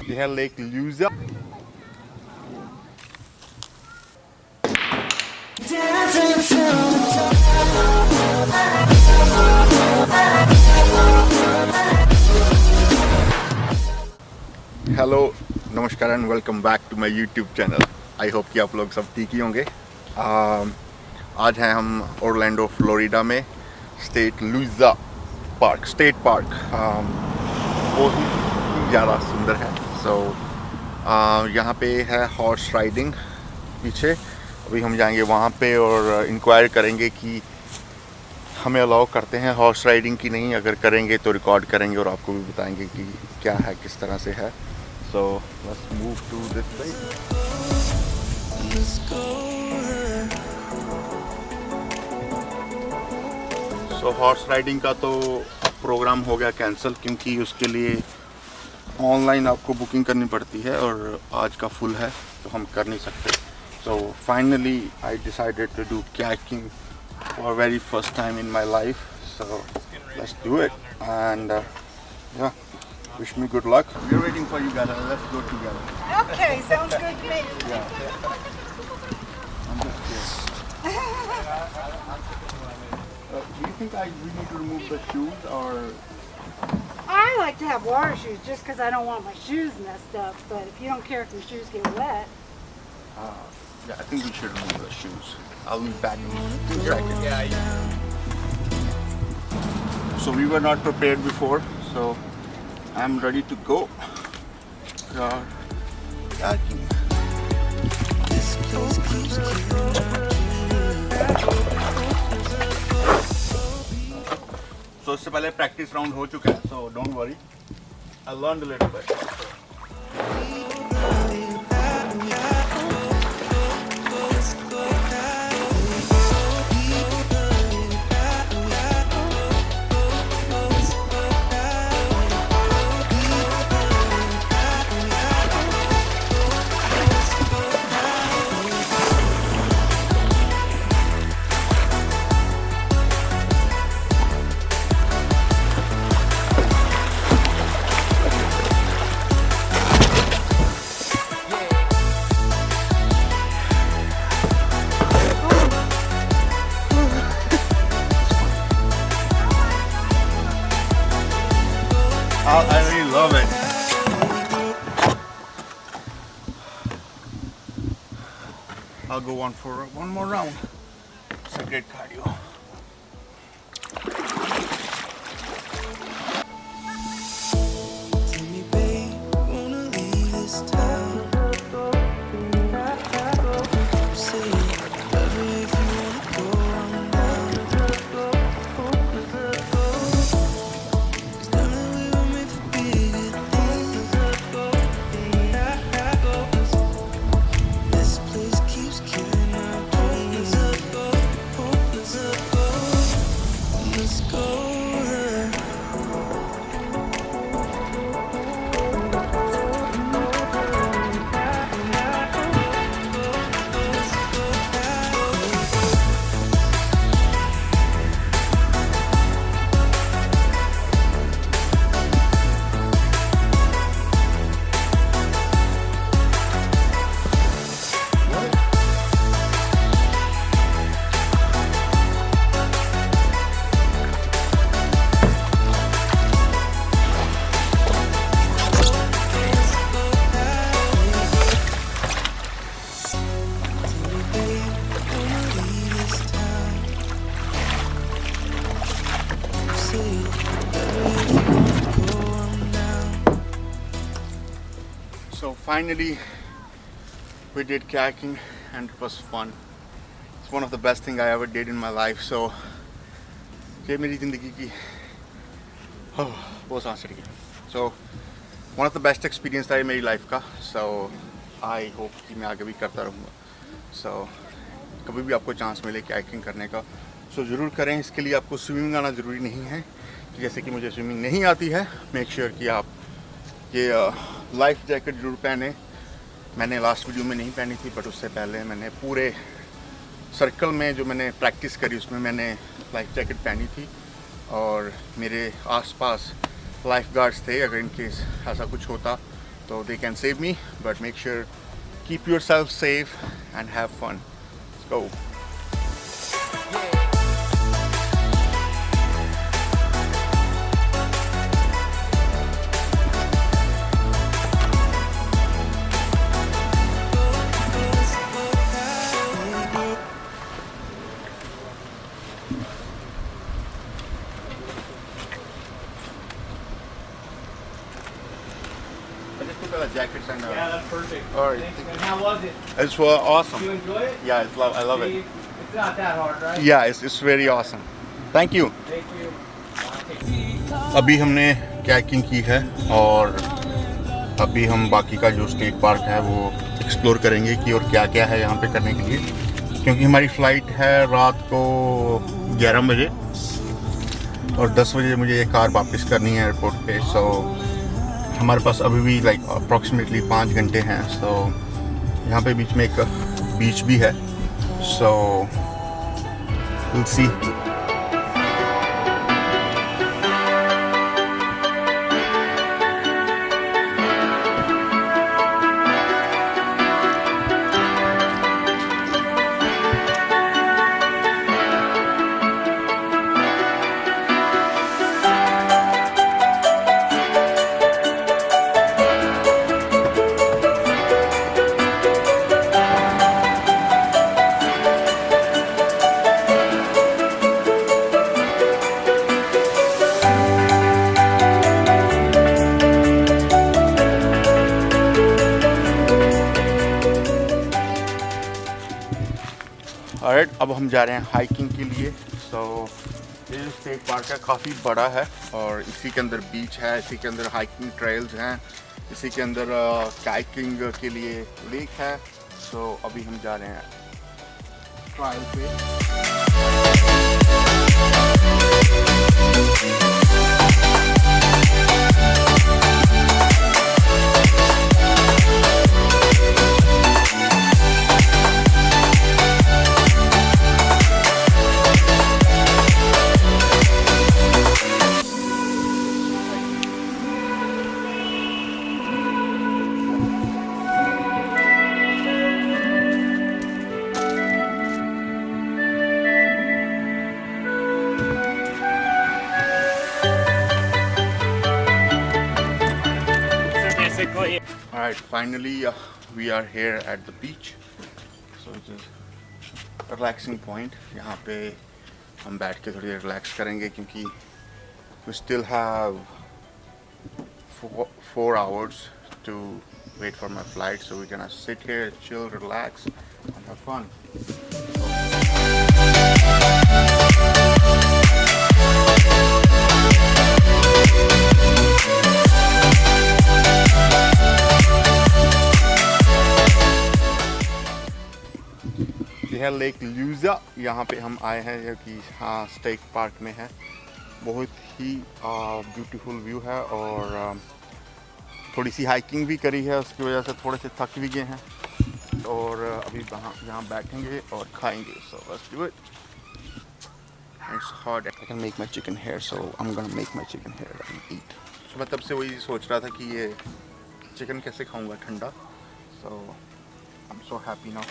Det här Lake Lusa. Hello नमस्कार and welcome back to my YouTube channel. I hope कि आप लोग सब ठीक ही होंगे। आज हैं हम ओरलैंडो फ्लोरिडा में स्टेट पार्क। बहुत ही ज़्यादा सुंदर है। यहाँ पे है हॉर्स राइडिंग पीछे। अभी हम जाएंगे वहाँ पे और इंक्वायर करेंगे कि हमें अलाउ करते हैं हॉर्स राइडिंग की नहीं। अगर करेंगे तो रिकॉर्ड करेंगे और आपको भी बताएंगे कि क्या है, किस तरह से है। So let's move to this side. So horse riding का तो प्रोग्राम हो गया कैंसिल, क्योंकि उसके लिए ऑनलाइन आपको बुकिंग करनी पड़ती है और आज का फुल है तो हम कर नहीं सकते। So finally I decided to do kayaking for very first time in my life. So let's do it and yeah, wish me good luck. We're waiting for you guys. Let's go together. Okay, sounds good to me. Yeah. I'm just scared. Do you think we need to remove the shoes or? I like to have water shoes just because I don't want my shoes messed up. But if you don't care if your shoes get wet. Yeah, I think we should remove the shoes. I'll be back in a second. Yeah. So we were not prepared before, so I'm ready to go. Kayaking. So इससे पहले practice round हो चुका है, so don't worry. I learned a little bit. I really love it. I'll go on for one more round. It's a great cardio. So finally we did kayaking and it was fun. It's one of the best thing I ever did in my life. So ये मेरी ज़िंदगी की बहुत सांस चढ़ गई. So one of the best experience था ये मेरी लाइफ का. So I hope कि मैं आगे भी करता रहूँगा. So कभी भी आपको चांस मिले kayaking करने का so ज़रूर करें. इसके लिए आपको स्विमिंग आना ज़रूरी नहीं है. जैसे कि मुझे स्विमिंग नहीं आती है, मेक श्योर कि आप ये लाइफ जैकेट जरूर पहने. मैंने लास्ट वीडियो में नहीं पहनी थी, बट उससे पहले मैंने पूरे सर्कल में जो मैंने प्रैक्टिस करी उसमें मैंने लाइफ जैकेट पहनी थी. और मेरे आसपास लाइफ गार्ड्स थे, अगर इन केस ऐसा कुछ होता तो they can save me, but make sure keep yourself safe and have fun. Let's go. Jackets and Yeah, that's perfect. all right. Thanks, man. How was it? It's awesome. You enjoy it? Yeah, I love it. It's not that hard, right? Yeah, it's very awesome. Thank you. Thank you. अभी हमने कैकिंग की है और अभी हम बाकी का जो स्टेट पार्क है वो एक्सप्लोर करेंगे कि और क्या क्या है यहाँ पे करने के लिए, क्योंकि हमारी फ़्लाइट है रात को 11 बजे और 10 बजे मुझे ये कार वापस करनी है एयरपोर्ट पे. सो हमारे पास अभी भी लाइक अप्रॉक्सीमेटली 5 घंटे हैं. सो यहाँ पे बीच में एक बीच भी है. So will see. ऑलराइट, अब हम जा रहे हैं हाइकिंग के लिए. सो ये जो स्टेट पार्क है काफ़ी बड़ा है और इसी के अंदर बीच है, इसी के अंदर हाइकिंग ट्रेल्स हैं, इसी के अंदर काइकिंग के लिए लेक है. सो अभी हम जा रहे हैं ट्रायल पे. Alright, finally we are here at the beach. So it is a relaxing point. यहाँ पे हम बैठ के थोड़ी देर रिलैक्स करेंगे क्योंकि we still have 4 hours to wait for my flight. So we're gonna sit here, chill, relax, and have fun. यह है लेक लुइजा. यहाँ पे हम आए हैं जो कि हाँ स्टेट पार्क में है. बहुत ही ब्यूटीफुल व्यू है और थोड़ी सी हाइकिंग भी करी है, उसकी वजह से थोड़े से थक भी गए हैं और अभी यहाँ बैठेंगे और खाएंगे. So let's do it. It's hot. I can make my chicken here, so I am gonna make my chicken here and eat. So मैं तब से वही सोच रहा था कि ये चिकन कैसे खाऊंगा ठंडा. So I am so happy now.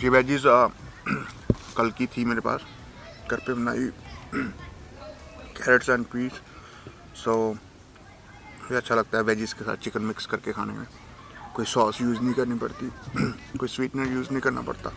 ये वेजीज कल की थी मेरे पास, घर पे बनाई कैरेट्स एंड पीस. सो मुझे अच्छा लगता है वेजीज के साथ चिकन मिक्स करके खाने में. कोई सॉस यूज़ नहीं करनी पड़ती, कोई स्वीटनर यूज़ नहीं करना पड़ता.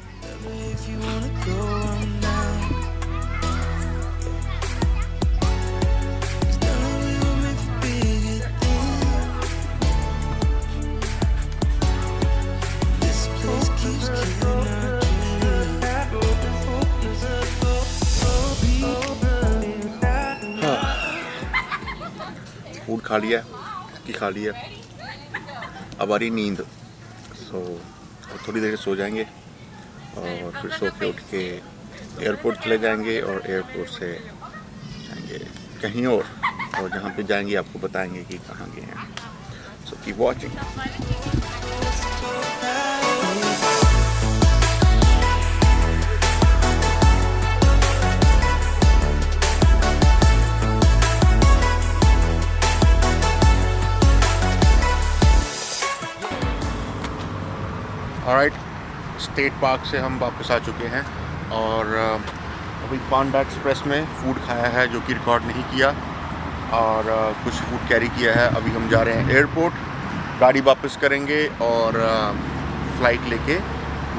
फूड खा लिया, की खा लिया, अब आ रही नींद. सो थोड़ी देर सो जाएंगे और फिर सो के उठ के एयरपोर्ट चले जाएंगे और एयरपोर्ट से जाएंगे कहीं और जहाँ पे जाएंगे आपको बताएंगे कि कहाँ गए हैं। So keep watching. Alright, state park से हम वापस आ चुके हैं और अभी पांडा एक्सप्रेस में फूड खाया है जो कि रिकॉर्ड नहीं किया, और कुछ फूड कैरी किया है। अभी हम जा रहे हैं एयरपोर्ट, गाड़ी वापस करेंगे और फ़्लाइट लेके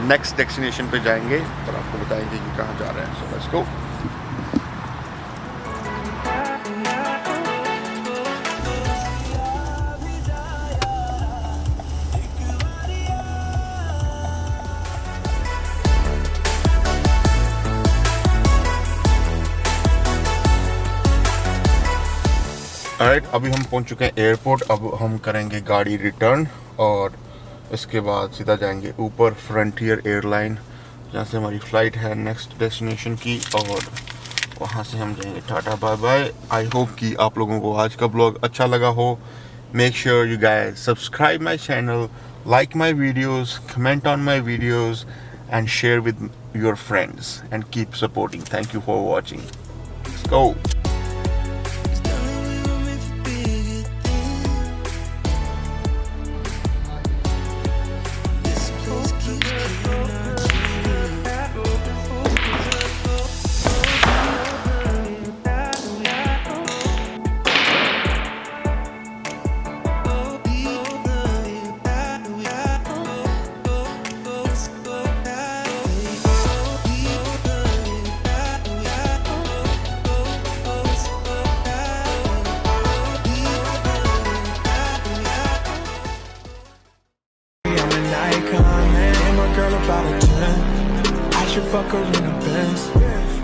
नेक्स्ट डेस्टिनेशन पे जाएंगे और आपको बताएंगे कि कहाँ जा रहे हैं। So let's go. राइट, अभी हम पहुंच चुके हैं एयरपोर्ट। अब हम करेंगे गाड़ी रिटर्न और इसके बाद सीधा जाएंगे ऊपर फ्रंटियर एयरलाइन, जहाँ से हमारी फ़्लाइट है नेक्स्ट डेस्टिनेशन की, और वहाँ से हम जाएंगे। Tata bye bye. I hope कि आप लोगों को आज का ब्लॉग अच्छा लगा हो। Make sure you guys subscribe my channel, like my videos, comment on my videos and share with your friends and keep supporting. Thank you for watching. Let's go. Girl about a 10, I should fuck her in a Benz.